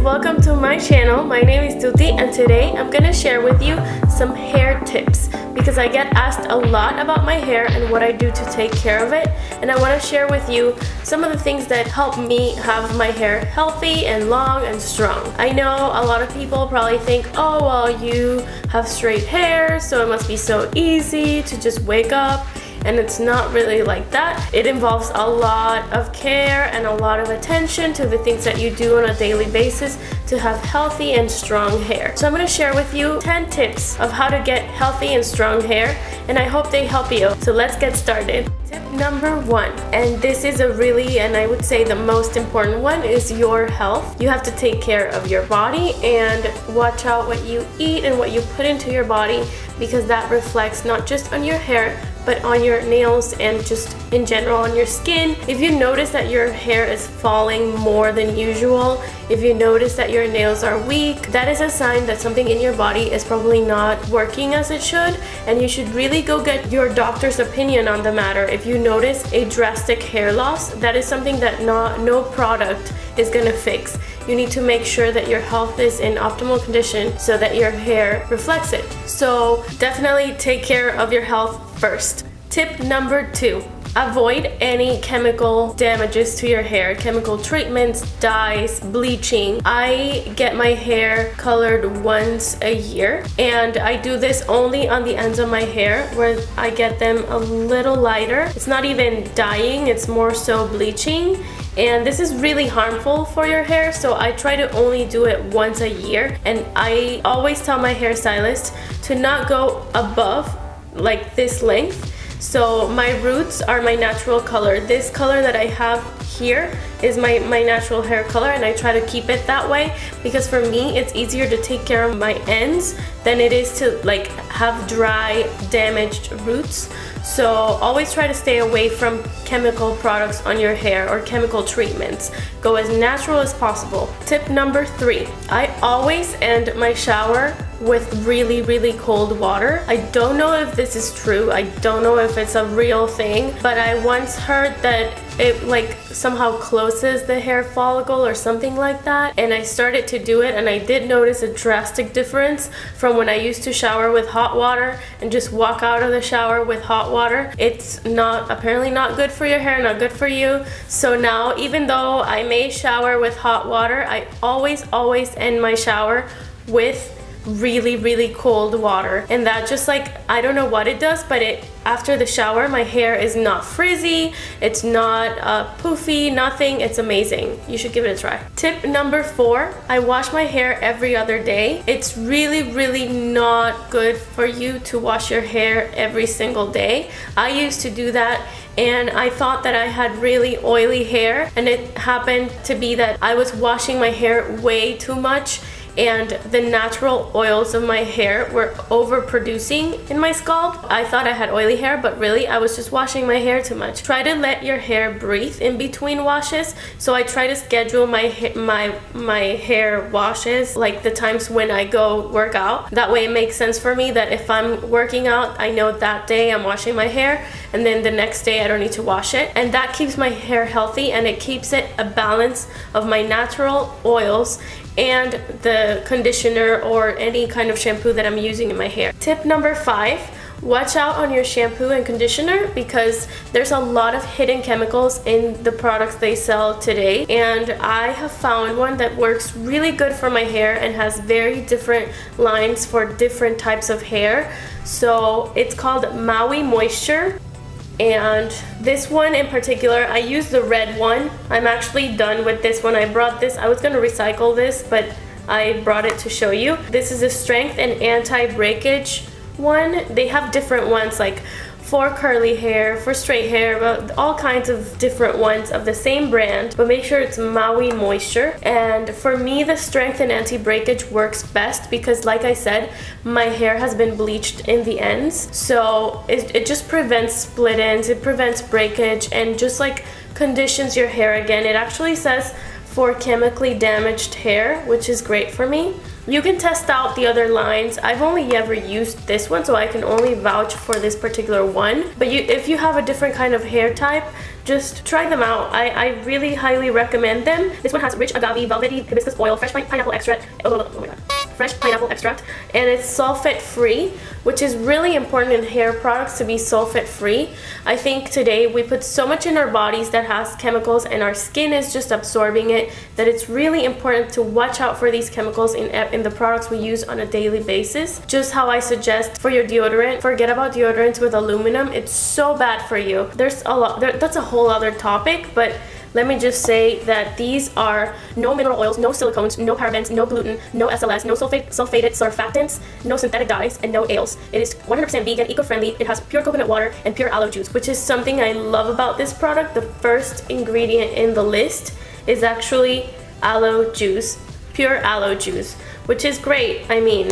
welcome to my channel. My name is Tuti and today I'm gonna share with you some hair tips because I get asked a lot about my hair and what I do to take care of it, and I want to share with you some of the things that help me have my hair healthy and long and strong. I know a lot of people probably think, oh well, you have straight hair so it must be so easy to just wake up, and it's not really like that. It involves a lot of care and a lot of attention to the things that you do on a daily basis to have healthy and strong hair. So I'm going to share with you 10 tips of how to get healthy and strong hair, and I hope they help you. So let's get started. Tip number 1, and this is a really, and I would say the most important one, is your health. You have to take care of your body and watch out what you eat and what you put into your body, because that reflects not just on your hair but on your nails and just in general on your skin. If you notice that your hair is falling more than usual, if you notice that your nails are weak, that is a sign that something in your body is probably not working as it should, and you should really go get your doctor's opinion on the matter. If you notice a drastic hair loss, that is something that no product is gonna fix. You need to make sure that your health is in optimal condition so that your hair reflects it. So definitely take care of your health first. Tip number 2, avoid any chemical damages to your hair, chemical treatments, dyes, bleaching. I get my hair colored once a year, and I do this only on the ends of my hair where I get them a little lighter. It's not even dyeing, it's more so bleaching. And this is really harmful for your hair, so I try to only do it once a year. And I always tell my hairstylist to not go above like this length. So my roots are my natural color. This color that I have here is my natural hair color, and I try to keep it that way because for me it's easier to take care of my ends than it is to like have dry, damaged roots. So always try to stay away from chemical products on your hair or chemical treatments. Go as natural as possible. Tip number 3, I always end my shower with really cold water. I don't know if this is true. I don't know if it's a real thing, but I once heard that it like somehow closes the hair follicle or something like that, and I started to do it, and I did notice a drastic difference from when I used to shower with hot water and just walk out of the shower with hot water. It's not, apparently not good for your hair, not good for you. So now, even though I may shower with hot water, I always end my shower with really cold water, and that just like, I don't know what it does, but it after the shower my hair is not frizzy, it's not poofy, nothing. It's amazing. You should give it a try. Tip number 4, I wash my hair every other day. It's really not good for you to wash your hair every single day. I used to do that, and I thought that I had really oily hair, and it happened to be that I was washing my hair way too much, and the natural oils of my hair were overproducing in my scalp. I thought I had oily hair, but really I was just washing my hair too much. Try to let your hair breathe in between washes. So I try to schedule my hair washes like the times when I go work out. That way it makes sense for me that if I'm working out, I know that day I'm washing my hair, and then the next day I don't need to wash it. And that keeps my hair healthy, and it keeps it a balance of my natural oils and the conditioner or any kind of shampoo that I'm using in my hair. Tip number 5, watch out on your shampoo and conditioner because there's a lot of hidden chemicals in the products they sell today, and I have found one that works really good for my hair and has very different lines for different types of hair. So it's called Maui Moisture. And this one in particular, I use the red one. I'm actually done with this one. I brought this, I was gonna recycle this, but I brought it to show you. This is a strength and anti-breakage one. They have different ones like for curly hair, for straight hair, but all kinds of different ones of the same brand, but make sure it's Maui Moisture. And for me, the strength and anti-breakage works best because like I said, my hair has been bleached in the ends, so it just prevents split ends, it prevents breakage, and just like conditions your hair again. It actually says for chemically damaged hair, which is great for me. You can test out the other lines. I've only ever used this one, so I can only vouch for this particular one. But if you have a different kind of hair type, just try them out. I really highly recommend them. This one has rich agave, velvety hibiscus oil, fresh pineapple extract. Oh my god. Fresh pineapple extract, and it's sulfate free, which is really important in hair products to be sulfate free. I think today we put so much in our bodies that has chemicals and our skin is just absorbing it, that it's really important to watch out for these chemicals in the products we use on a daily basis. Just how I suggest for your deodorant, forget about deodorants with aluminum. It's so bad for you. There's a lot that's a whole other topic, but let me just say that these are no mineral oils, no silicones, no parabens, no gluten, no SLS, no sulfated surfactants, no synthetic dyes, and no oils. It is 100% vegan, eco-friendly. It has pure coconut water and pure aloe juice, which is something I love about this product. The first ingredient in the list is actually aloe juice, pure aloe juice, which is great. I mean,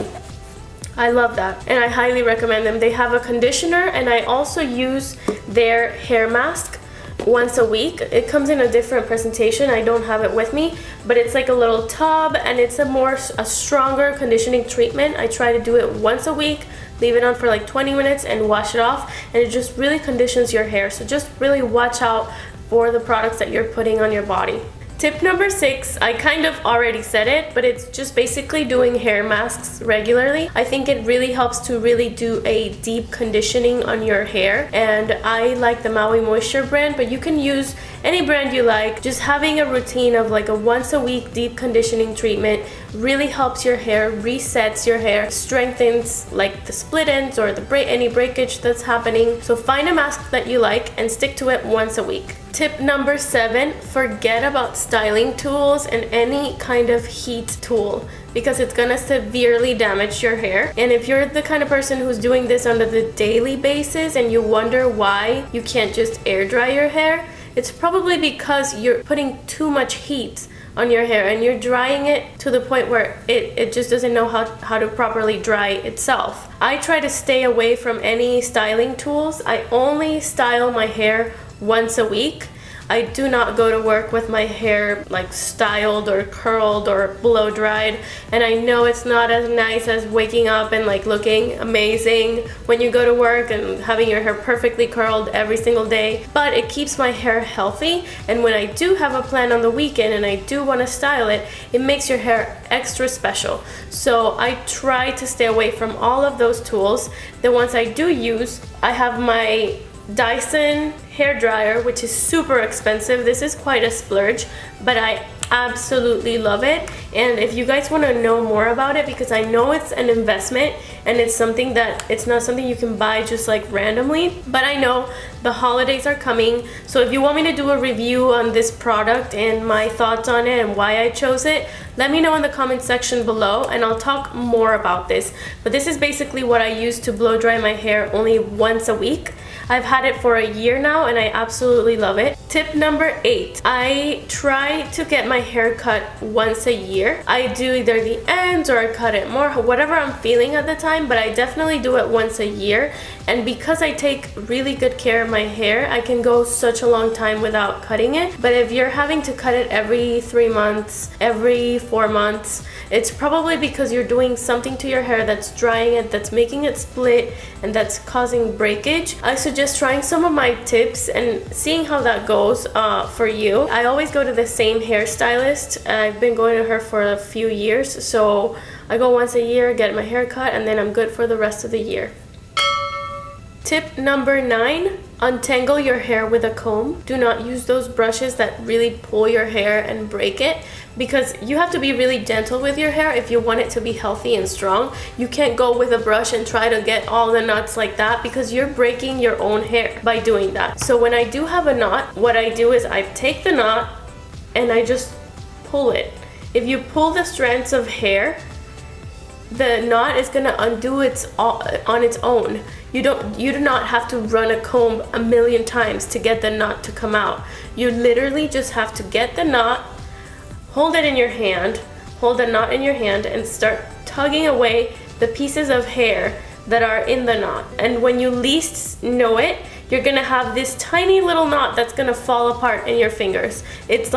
I love that, and I highly recommend them. They have a conditioner, and I also use their hair mask once a week. It comes in a different presentation. I don't have it with me, but it's like a little tub, and it's a stronger conditioning treatment. I try to do it once a week, leave it on for like 20 minutes and wash it off, and it just really conditions your hair. So just really watch out for the products that you're putting on your body. Tip number 6, I kind of already said it, but it's just basically doing hair masks regularly. I think it really helps to really do a deep conditioning on your hair, and I like the Maui Moisture brand, but you can use any brand you like. Just having a routine of like a once a week deep conditioning treatment really helps your hair, resets your hair, strengthens like the split ends or any breakage that's happening. So find a mask that you like and stick to it once a week. Tip number 7, forget about styling tools and any kind of heat tool, because it's gonna severely damage your hair. And if you're the kind of person who's doing this on the daily basis and you wonder why you can't just air dry your hair, it's probably because you're putting too much heat on your hair and you're drying it to the point where it just doesn't know how to properly dry itself. I try to stay away from any styling tools. I only style my hair once a week. I do not go to work with my hair like styled or curled or blow dried, and I know it's not as nice as waking up and like looking amazing when you go to work and having your hair perfectly curled every single day, but it keeps my hair healthy. And when I do have a plan on the weekend and I do want to style it, it makes your hair extra special. So I try to stay away from all of those tools. The ones I do use, I have my Dyson hair dryer, which is super expensive. This is quite a splurge, but I absolutely love it. And if you guys want to know more about it, because I know it's an investment and it's something that it's not something you can buy just like randomly, but I know the holidays are coming, so if you want me to do a review on this product and my thoughts on it and why I chose it, let me know in the comment section below and I'll talk more about this. But this is basically what I use to blow dry my hair only once a week. I've had it for a year now and I absolutely love it. Tip number 8, I try to get my hair cut once a year. I do either the ends or I cut it more, whatever I'm feeling at the time, but I definitely do it once a year. And because I take really good care of my hair, I can go such a long time without cutting it. But if you're having to cut it every 3 months, every 4 months, it's probably because you're doing something to your hair that's drying it, that's making it split, and that's causing breakage. I suggest trying some of my tips and seeing how that goes for you. I always go to the same hairstylist. I've been going to her for a few years, so I go once a year, get my hair cut, and then I'm good for the rest of the year. Tip number 9, untangle your hair with a comb. Do not use those brushes that really pull your hair and break it, because you have to be really gentle with your hair if you want it to be healthy and strong. You can't go with a brush and try to get all the knots like that, because you're breaking your own hair by doing that. So when I do have a knot, what I do is I take the knot and I just pull it. If you pull the strands of hair, the knot is gonna undo on its own. You do not have to run a comb a million times to get the knot to come out. You literally just have to get the knot, hold it in your hand, hold the knot in your hand, and start tugging away the pieces of hair that are in the knot. And when you least know it, you're gonna have this tiny little knot that's gonna fall apart in your fingers. It's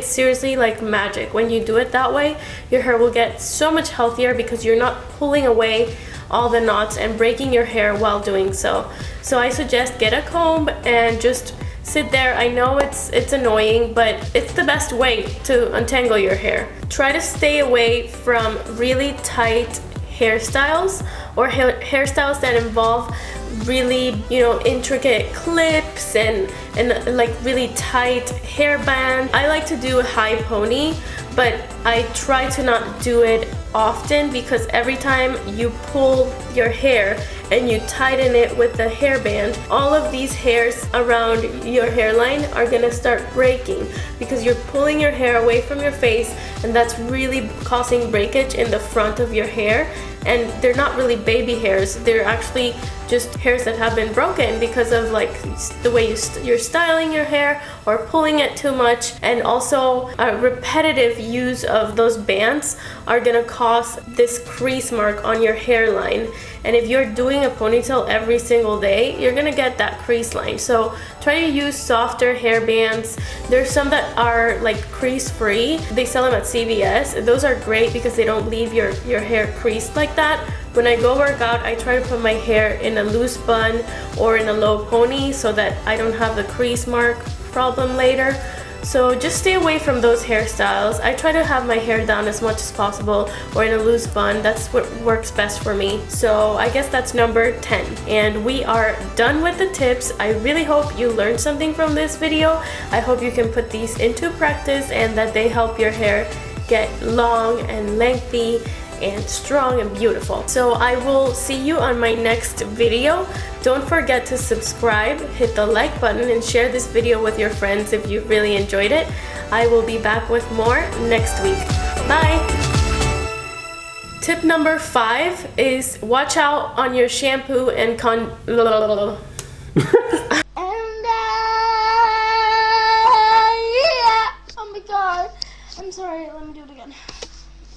seriously like magic. When you do it that way, your hair will get so much healthier because you're not pulling away all the knots and breaking your hair while doing so. So I suggest get a comb and just sit there. I know it's annoying, but it's the best way to untangle your hair. Try to stay away from really tight hairstyles or hairstyles that involve really, you know, intricate clips and like really tight hairband. I like to do a high pony, but I try to not do it often because every time you pull your hair and you tighten it with the hairband, all of these hairs around your hairline are gonna start breaking because you're pulling your hair away from your face, and that's really causing breakage in the front of your hair. And they're not really baby hairs, they're actually just hairs that have been broken because of like the way you're styling your hair or pulling it too much. And also repetitive use of those bands are gonna cause this crease mark on your hairline. And if you're doing a ponytail every single day, you're gonna get that crease line. So try to use softer hair bands. There's some that are like crease free. They sell them at CVS. Those are great because they don't leave your hair creased like that. When I go work out, I try to put my hair in a loose bun or in a low pony so that I don't have the crease mark problem later. So just stay away from those hairstyles. I try to have my hair down as much as possible or in a loose bun. That's what works best for me. So I guess that's number 10. And we are done with the tips. I really hope you learned something from this video. I hope you can put these into practice and that they help your hair get long and lengthy and strong and beautiful. So I will see you on my next video. Don't forget to subscribe, hit the like button, and share this video with your friends if you really enjoyed it. I will be back with more next week. Bye! Tip number 5 is watch out on your shampoo and Yeah. Oh my god. I'm sorry, let me do it again.